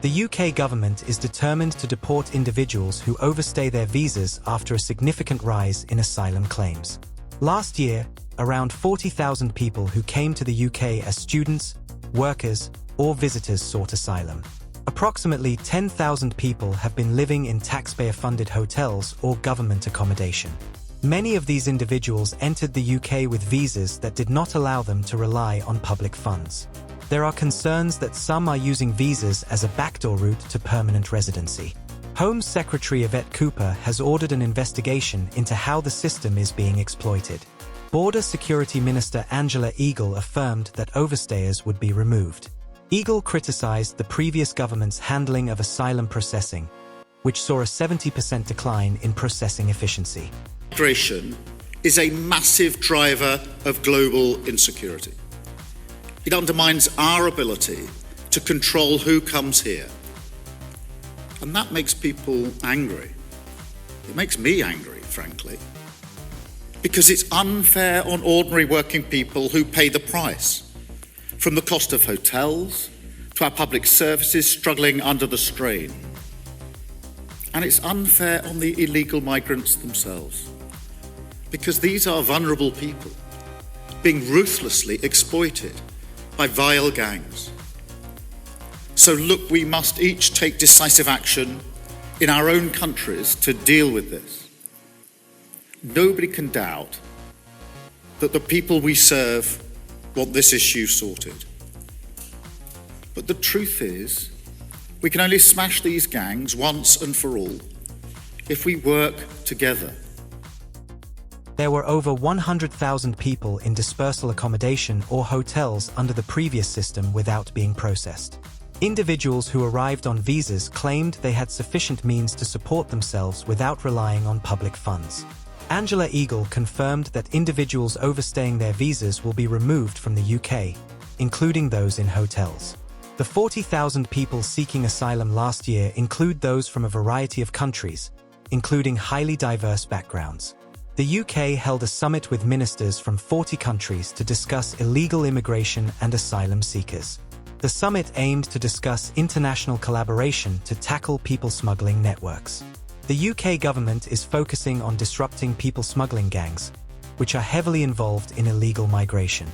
The UK government is determined to deport individuals who overstay their visas after a significant rise in asylum claims. Last year, around 40,000 people who came to the UK as students, workers, or visitors sought asylum. Approximately 10,000 people have been living in taxpayer-funded hotels or government accommodation. Many of these individuals entered the UK with visas that did not allow them to rely on public funds. There are concerns that some are using visas as a backdoor route to permanent residency. Home Secretary Yvette Cooper has ordered an investigation into how the system is being exploited. Border Security Minister Angela Eagle affirmed that overstayers would be removed. Eagle criticized the previous government's handling of asylum processing, which saw a 70% decline in processing efficiency. Migration is a massive driver of global insecurity. It undermines our ability to control who comes here. And that makes people angry. It makes me angry, frankly, because it's unfair on ordinary working people who pay the price, from the cost of hotels to our public services struggling under the strain. And it's unfair on the illegal migrants themselves, because these are vulnerable people being ruthlessly exploited by vile gangs. So look, we must each take decisive action in our own countries to deal with this. Nobody can doubt that the people we serve want this issue sorted. But the truth is, we can only smash these gangs once and for all if we work together. There were over 100,000 people in dispersal accommodation or hotels under the previous system without being processed. Individuals who arrived on visas claimed they had sufficient means to support themselves without relying on public funds. Angela Eagle confirmed that individuals overstaying their visas will be removed from the UK, including those in hotels. The 40,000 people seeking asylum last year include those from a variety of countries, including highly diverse backgrounds. The UK held a summit with ministers from 40 countries to discuss illegal immigration and asylum seekers. The summit aimed to discuss international collaboration to tackle people smuggling networks. The UK government is focusing on disrupting people smuggling gangs, which are heavily involved in illegal migration.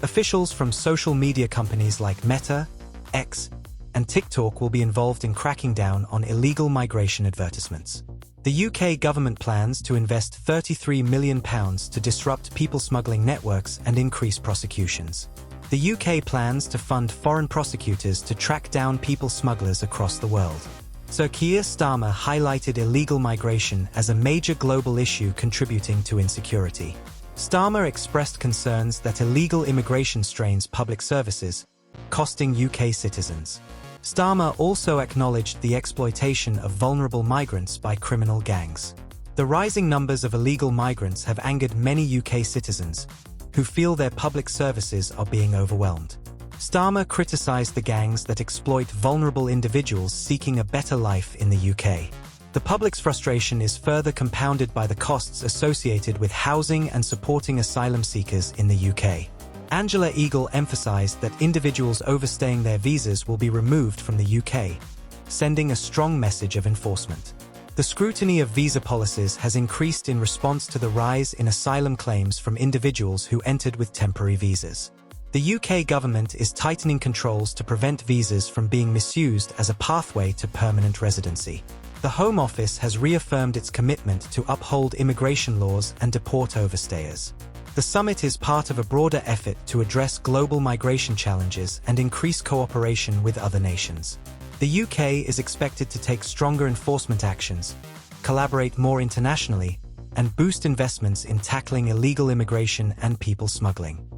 Officials from social media companies like Meta, X, and TikTok will be involved in cracking down on illegal migration advertisements. The UK government plans to invest £33 million to disrupt people smuggling networks and increase prosecutions. The UK plans to fund foreign prosecutors to track down people smugglers across the world. Sir Keir Starmer highlighted illegal migration as a major global issue contributing to insecurity. Starmer expressed concerns that illegal immigration strains public services, costing UK citizens. Starmer also acknowledged the exploitation of vulnerable migrants by criminal gangs. The rising numbers of illegal migrants have angered many UK citizens, who feel their public services are being overwhelmed. Starmer criticised the gangs that exploit vulnerable individuals seeking a better life in the UK. The public's frustration is further compounded by the costs associated with housing and supporting asylum seekers in the UK. Angela Eagle emphasised that individuals overstaying their visas will be removed from the UK, sending a strong message of enforcement. The scrutiny of visa policies has increased in response to the rise in asylum claims from individuals who entered with temporary visas. The UK government is tightening controls to prevent visas from being misused as a pathway to permanent residency. The Home Office has reaffirmed its commitment to uphold immigration laws and deport overstayers. The summit is part of a broader effort to address global migration challenges and increase cooperation with other nations. The UK is expected to take stronger enforcement actions, collaborate more internationally, and boost investments in tackling illegal immigration and people smuggling.